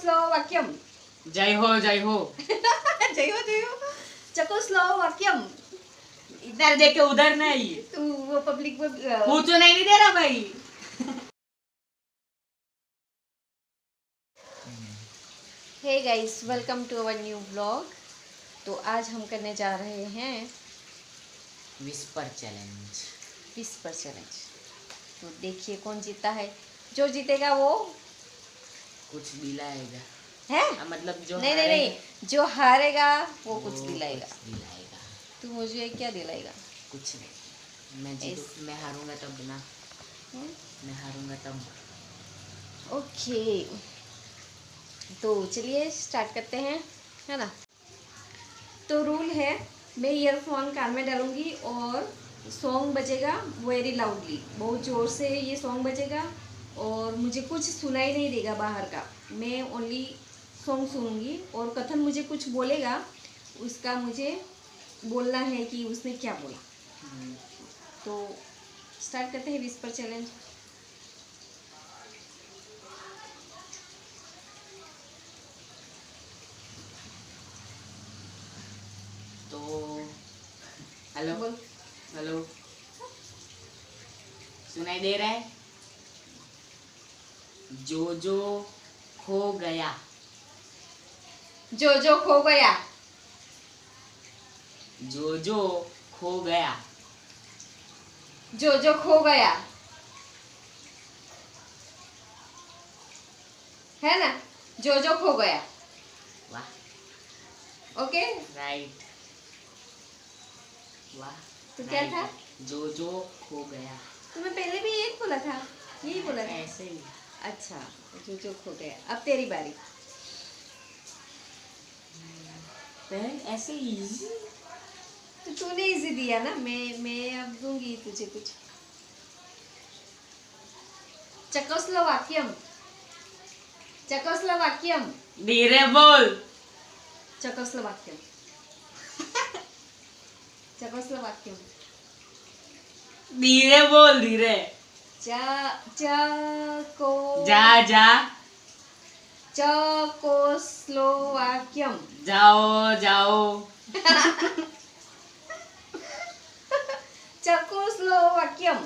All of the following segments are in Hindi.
चकोस्लोवाक्यम। जय हो जय हो। जय हो जय हो। चकोस्लोवाक्यम। इधर देखे उधर नहीं। तू वो पब्लिक में पूछ तो नहीं दे रहा भाई। Hey guys, welcome to our new vlog. तो आज हम करने जा रहे हैं विस्पर चैलेंज। Whisper challenge. तो देखिए कौन जीतता है। जो जीतेगा वो कुछ दिलाएगा है। मतलब जो नहीं नहीं नहीं, जो हारेगा वो कुछ वो दिलाएगा। कुछ दिलाएगा। तू मुझे क्या दिलाएगा? कुछ नहीं। मैं जीतू मैं हारूंगा तब ना। मैं हारूंगा तब। ओके, तो चलिए स्टार्ट करते हैं, है ना। तो रूल है, मैं ईयरफोन कान में डालूंगी और सॉन्ग बजेगा वेरी लाउडली, बहुत ज़ोर से ये सॉन्ग बजेगा और मुझे कुछ सुनाई नहीं देगा बाहर का। मैं ओनली सॉन्ग सुनूंगी और कथन मुझे कुछ बोलेगा, उसका मुझे बोलना है कि उसने क्या बोला। तो स्टार्ट करते हैं विस्पर चैलेंज। तो हेलो बोल। हेलो, सुनाई दे रहा है? जो जो खो गया। जो जो खो गया। जो जो खो गया। जो जो खो गया, है ना। जो जो खो गया। वाह, ओके, राइट। वाह, तो क्या था? जो जो खो गया। तो मैं पहले भी यही बोला था, यही बोला था। ऐसे ही। अच्छा, जो जो खो गया। अब तेरी बारी। ऐसे इजी। तो तूने इजी दिया ना, मैं अब दूंगी तुझे कुछ। चकोस्लोवाक्यम। चकोस्लोवाक्यम। धीरे बोल। चकोस्लोवाक्यम। चकोस्लोवाक्यम। धीरे बोल, धीरे। चको जा जा। चकोस्लोवाक्यम। जाओ जाओ। चकोस्लोवाक्यम।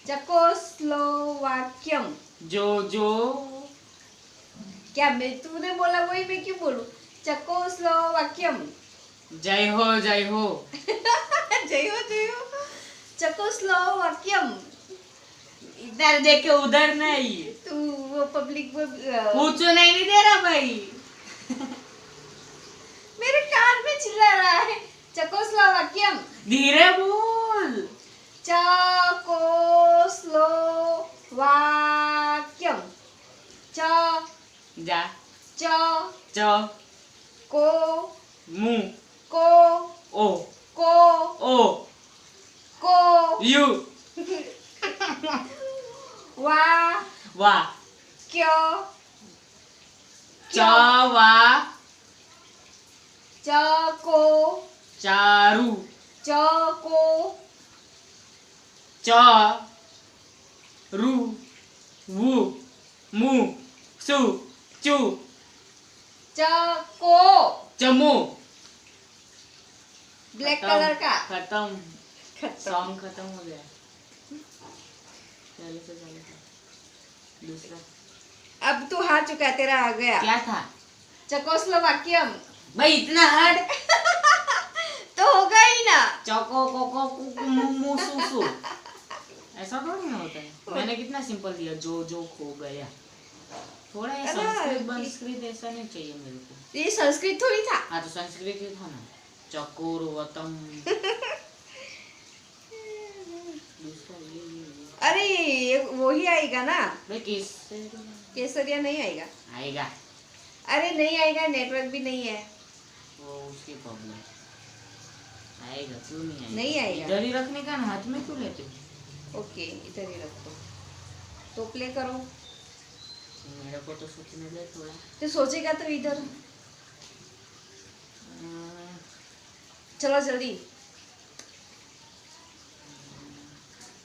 चकोस्लोवाक्यम। जो जो क्या मैं तूने बोला वही मैं क्यों बोलूं? चकोस्लोवाक्यम। जय हो जय हो। जय हो जय हो। चकोस्लोवाक्यम। इधर देखे उधर नहीं। तू वो पब्लिक में पूछ तो नहीं दे रहा भाई। मेरे कान में चिल्ला रहा है। चकोस्लोवाक्यम। धीरे बोल। चकोस्लोवाक्यम। च जा। च च को मु को ओ को ओ को यू वा वा क्यों च वा चको चारू चको च रू वू मु सु चू चको। चमू। ब्लैक कलर का खत्म। खत्म। सॉन्ग खत्म हो गया। चलो से दूसरा। अब तू हार चुका है, तेरा आ गया। क्या था? चकोस्लोवाक्यम। भाई इतना हार्ड। तो होगा ही ना। चौको कोको मु सु सु। ऐसा थोड़ी ना होता है। मैंने कितना सिंपल दिया, जो जो खो गया। थोड़ा ये संस्कृत संस्कृत ऐसा नहीं चाहिए मेरे को। ये संस्कृत थोड़ी था। हाँ तो संस्कृत ही था ना। चकोरवतम। दूसरा ये। अरे वो ही आएगा ना। भाई केसरिया नहीं आएगा। आएगा। अरे नहीं आएगा, नेटवर्क भी नहीं है। वो उसकी प्रॉब्लम। आएगा, क्यों नहीं आएगा? नहीं आएगा। इधर ही रखने का ना, हाथ में क्यों लेते हो? ओके, इधर ही रखो। तो प्ले करो। मेरे को तो सोचने दे थोड़ा। तो सोचेगा तो इधर। चलो जल्दी।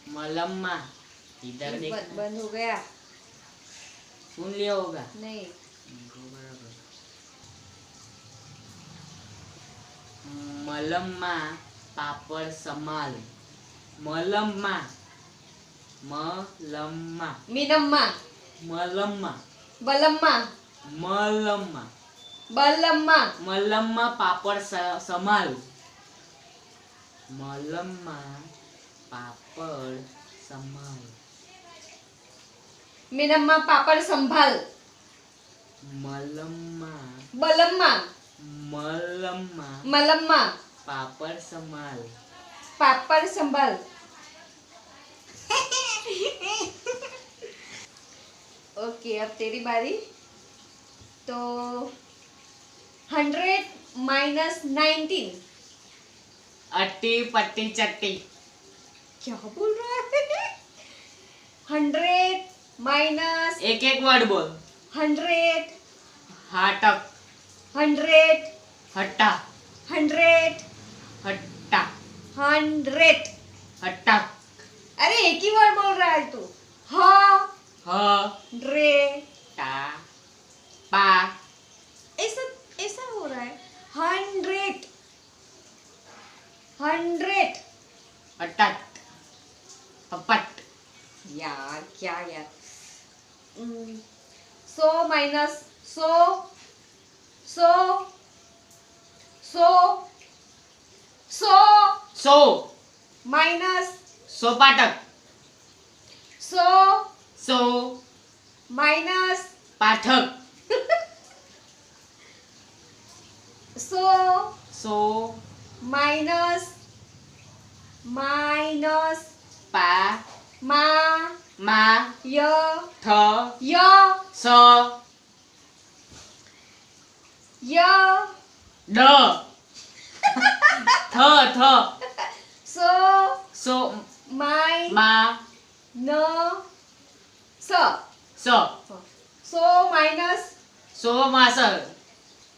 मलम्मा। इधर देख। बंद हो गया। सुन लिया होगा। नहीं। मलम्मा पापड़ समाल। मलम्मा मलम्मा मीनम्मा मलम्मा बलम्मा मलम्मा बलम्मा मलम्मा पापड़ समाल। मलम्मा पापड़ समाल। मीनम्मा पापड़ संभाल। मलम्मा बलम्मा मलम्मा मलम्मा पापड़ समाल। पापड़ संभाल। ओके, अब तेरी बारी। तो 100 माइनस 19। अट्टी पट्टी चट्टी। क्या बोल रहा है? 100 माइनस एक एक वर्ड बोल। 100 हाटक 100 हट्टा 100 हट्टा 100। हट्टा। अरे एक ही वर्ड बोल रहा है तू। हाँ रे टा पा। ऐसा ऐसा हो रहा है। 100 100। अटट पपट। यार क्या यार। 100 माइनस 100 सो माइनस सोपाटक 100 सो माइनस पाठक 100 सो माइनस पा मा मा य थ य स य ड थ थ 100 सो माइ मा न स स 100 माइनस सो मास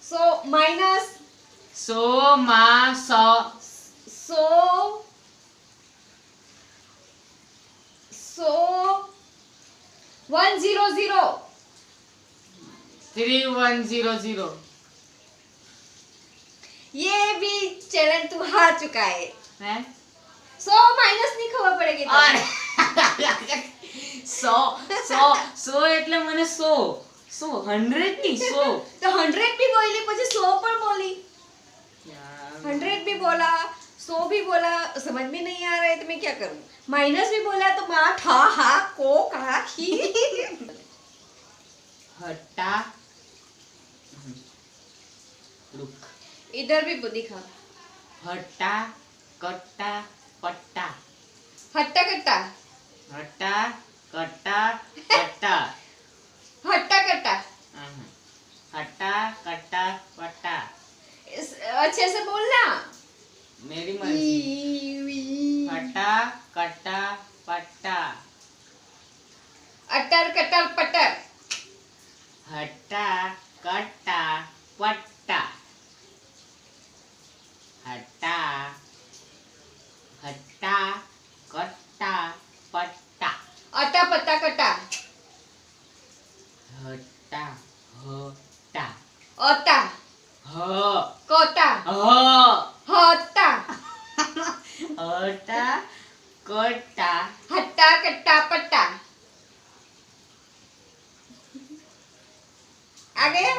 100 माइनस सो मा स 100 3100। ये भी चैलेंज तू हार चुका है। हैं 100 माइनस नहीं खबर पड़ेगी तो। और 100 એટલે મને 100 100 नहीं 100। तो 100 भी बोली પછી 100 પણ बोली। 100 भी बोला 100 भी बोला, समझ में नहीं आ रहा है तो मैं क्या करूं। माइनस भी बोला तो मा ठा हा को कहा की। हट्टा रुक। इधर भी दिखा। हट्टा कट्टा पट्टा। हट्टा कट्टा हट्टा कट्टा पट्टा। हट्टा कट्टा। हट्टा कट्टा पट्टा। अच्छे से बोलना। मेरी मर्जी। हट्टा कट्टा पट्टा। अटर कटर पटर। हट्टा कट्टा पट्टा। हट्टा हट्टा कट्टा पट्टा। अटा पत्ता कटा। हट्टा हट्टा अता ह कोता ह हत्ता हट्टा कट्टा हट्टा कट्टा पट्टा। आ गया।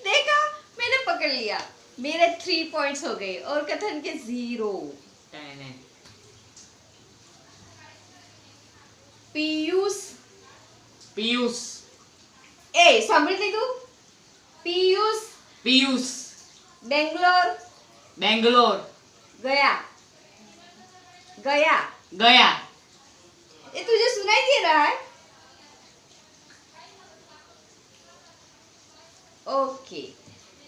देखा, मैंने पकड़ लिया। मेरे 3 पॉइंट्स हो गए और कथन के 0। पीयूष पीयूष ए सांभળી લીધું। पीयूष पीयूष बेंगलोर बेंगलोर गया गया। गया। ये तुझे सुनाई दे रहा है? ओके,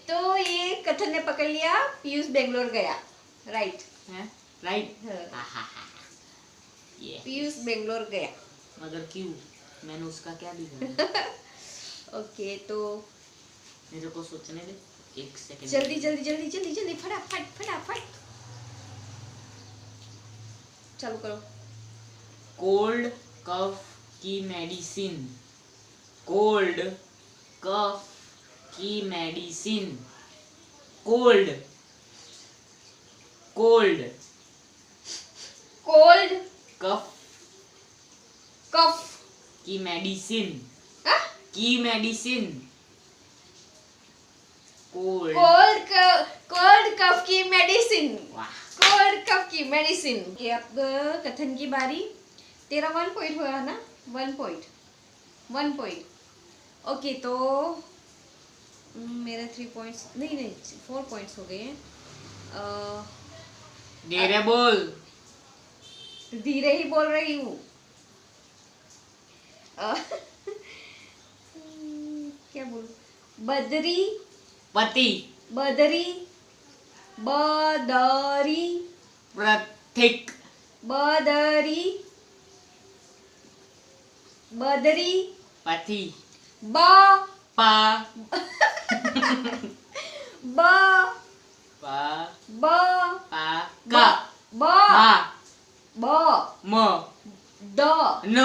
तो ये कथन ने पकड़ लिया। पीयूष बेंगलोर गया। राइट हैं राइट। पीयूष बेंगलोर गया। मगर क्यों? मैंने उसका क्या बिगाड़ा? ओके, तो मेरे को सोचने दे 1 सेकंड। जल्दी जल्दी जल्दी जल्दी जल्दी फटाफट फटाफट चालू करो। कोल्ड कफ की मेडिसिन, कोल्ड कफ की medicine, cold cold cold cough cough की मेडिसिन, हाँ? की मेडिसिन, कोल्ड कोल्ड कफ की मेडिसिन, वाह कोल्ड कफ की मेडिसिन। ये अब कथन की बारी। तेरा 1 पॉइंट हुआ ना, 1 पॉइंट। ओके, तो मेरा 3 पॉइंट्स नहीं 4 पॉइंट्स हो गए हैं। धीरे बोल। धीरे ही बोल रही हूँ। क्या बोलूं? बदरी पति, बदरी प्रतीक, बदरी पति, बा पा बा पा बा पा का बा बा बा म द न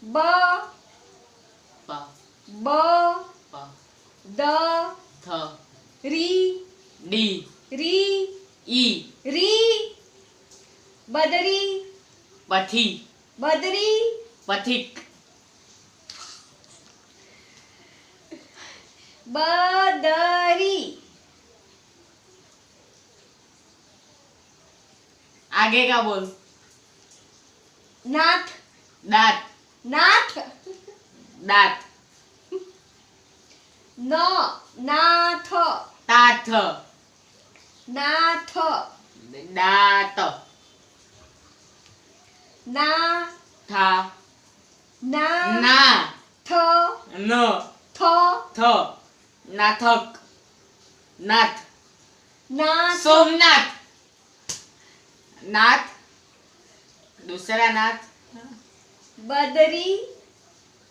बा पा बा पा द थ री डी री ई री बदरी पथी, बदरी पथिक, बदरी। आगे का बोल। नाथ दांत, नाथ दांत, न नाथ ताथ, नाथ दात, ना था ना ना थ न थ थ नाथक, नाथ, नाथ सोमनाथ, नाथ, दूसरा नाथ, बदरी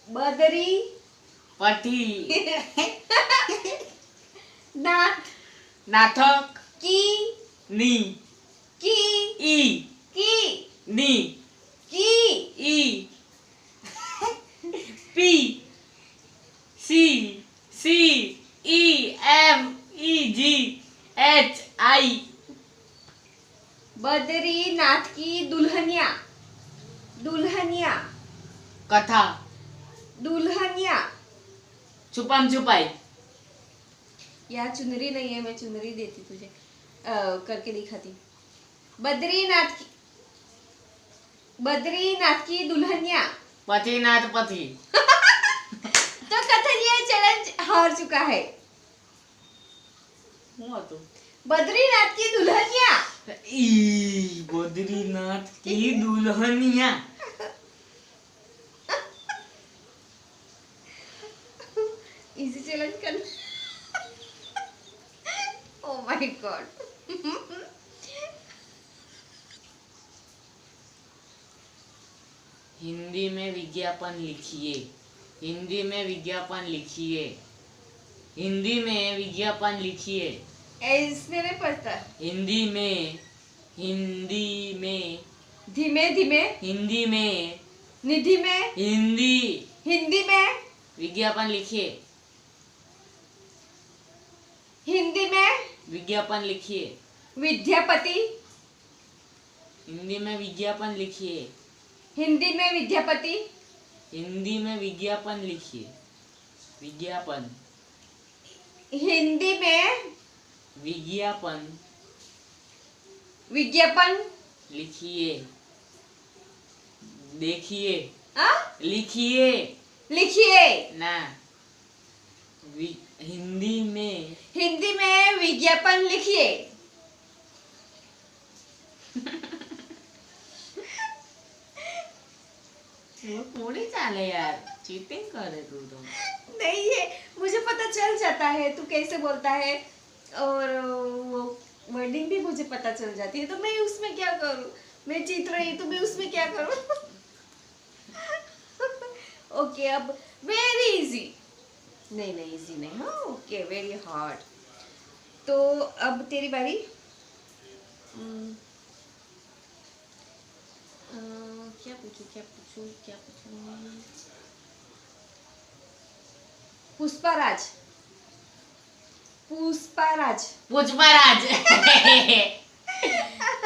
बदरी पथी, नाथ नाथक, की नी, की ई, की नी, की ई, पी, सी, सी, ई, एम, ई, जी, एच, आई, बद्रीनाथ की दुल्हनिया दुल्हनिया कथा, दुल्हनिया। छुपम छुपाई, यार चुनरी नहीं है, मैं चुनरी देती तुझे, करके दिखाती। बद्रीनाथ की दुल्हनिया। पथिनाथ पथी। तो कथन ये चैलेंज हार चुका है। हुआ तो बद्रीनाथ की दुल्हनिया। ई बद्रीनाथ की दुल्हनिया। इजी चैलेंज करना। Oh my God. हिंदी में विज्ञापन लिखिए, हिंदी में विज्ञापन लिखिए, हिंदी में विज्ञापन लिखिए। इसमें नहीं पढ़ता। हिंदी में, हिंदी में, धीमे धीमे, हिंदी में, निधि में, हिंदी, हिंदी में, विज्ञापन लिखिए, हिंदी में, विज्ञापन लिखिए, विद्यापति, हिंदी में विज्ञापन लिखिए, हिंदी में विद्यापति, हिंदी में विज्ञापन लिखिए, विज्ञापन, हिंदी में विज्ञापन विज्ञापन लिखिए, देखिए, हाँ? लिखिए लिखिए। ना, हिंदी में विज्ञापन लिखिए। वो थोड़ी चाले यार, चीटिंग करे तू तो। नहीं है, मुझे पता चल जाता है तू कैसे बोलता है, और वो वर्डिंग भी मुझे पता चल जाती है, तो मैं उसमें क्या करूं? मैं जीत रही तो मैं उसमें क्या करूं? ओके, अब वेरी इजी। नहीं इजी नहीं, हाँ ओके, वेरी हार्ड। तो अब तेरी बारी। क्या पूछूं? पुष्पाराज। पुष्पराज।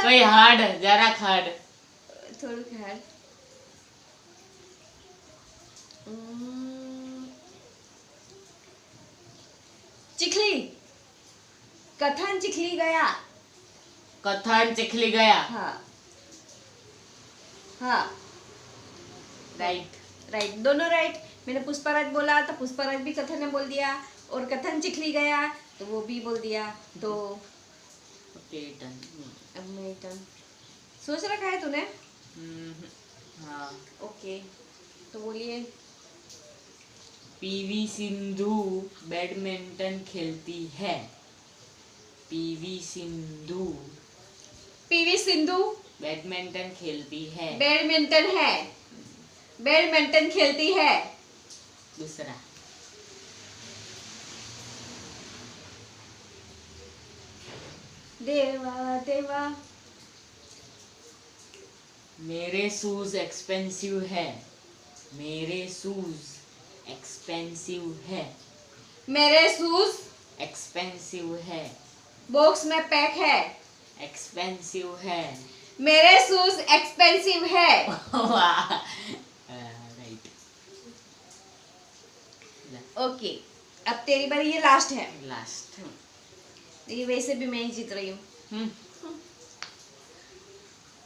कोई हार्ड, जरा हार्ड। थोड़ा हार्ड। चिखली। कथन चिखली गया। कथन चिखली गया। हाँ हाँ राइट, दोनों राइट। मैंने पुष्पराज बोला तो पुष्पराज भी कथन ने बोल दिया, और कथन चिखली गया तो वो भी बोल दिया। तो अब मेरी टर्न। सोच रखा है तूने? हाँ। ओके, तो बोलिए। पीवी सिंधु बैडमिंटन खेलती है। पीवी सिंधु बैडमिंटन खेलती है। बैडमिंटन खेलती है। दूसरा। देवा देवा। मेरे शूज एक्सपेंसिव है। मेरे शूज एक्सपेंसिव है। मेरे शूज एक्सपेंसिव है। बॉक्स में पैक है। एक्सपेंसिव है। मेरे शूज एक्सपेंसिव है। राइट। ओके, अब तेरी बारी। ये लास्ट है। लास्ट। ये वैसे भी मैं ही जीत रही हूँ।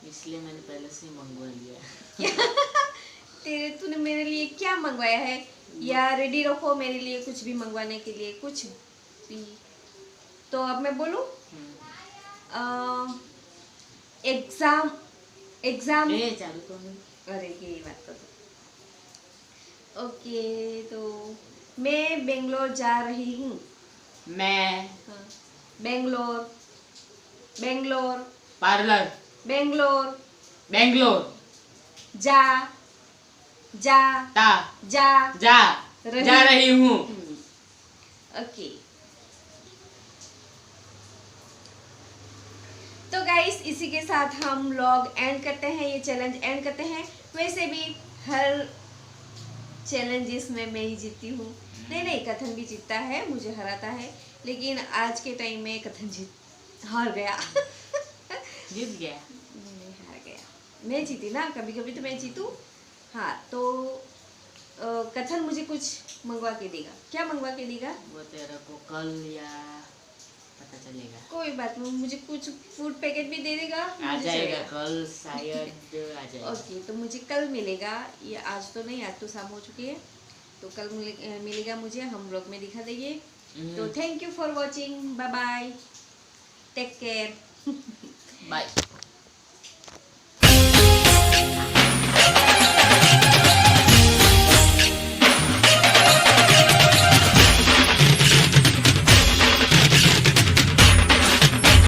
इसलिए मैंने पहले से ही मंगवा लिया। तूने मेरे लिए क्या मंगवाया है? या रेडी रखो मेरे लिए कुछ भी मंगवाने के लिए, कुछ भी। तो अब मैं बोलूं? एग्जाम चालू तो नहीं। अरे ये बात तो। ओके, तो मैं बेंगलोर जा रही हूँ। मैं बेंगलोर पार्लर। बेंगलोर जा रही हूँ। ओके, तो गाइस इसी के साथ हम व्लॉग एंड करते हैं, ये चैलेंज एंड करते हैं। वैसे भी हर चैलेंजेस में मैं ही जीतती हूँ। नहीं, कथन भी जीतता है, मुझे हराता है, लेकिन आज के टाइम में कथन हार गया। जीत गया? नहीं, हार गया। मैं जीती ना, कभी कभी तो मैं जीतूं। हाँ, तो कथन मुझे कुछ मंगवा के देगा। क्या मंगवा के देगा? वो तेरे को कल या पता चलेगा। कोई बात नहीं, मुझे कुछ फूड पैकेट भी दे देगा। आ जाएगा कल, शायद आ जाएगा। ओके, तो मुझे कल मिलेगा। ये आज तो नहीं, आज तो शाम हो चुकी है, तो कल मिलेगा मुझे। हम ब्लॉग में दिखा देंगे। तो thank you for watching. Bye bye, take care. Bye.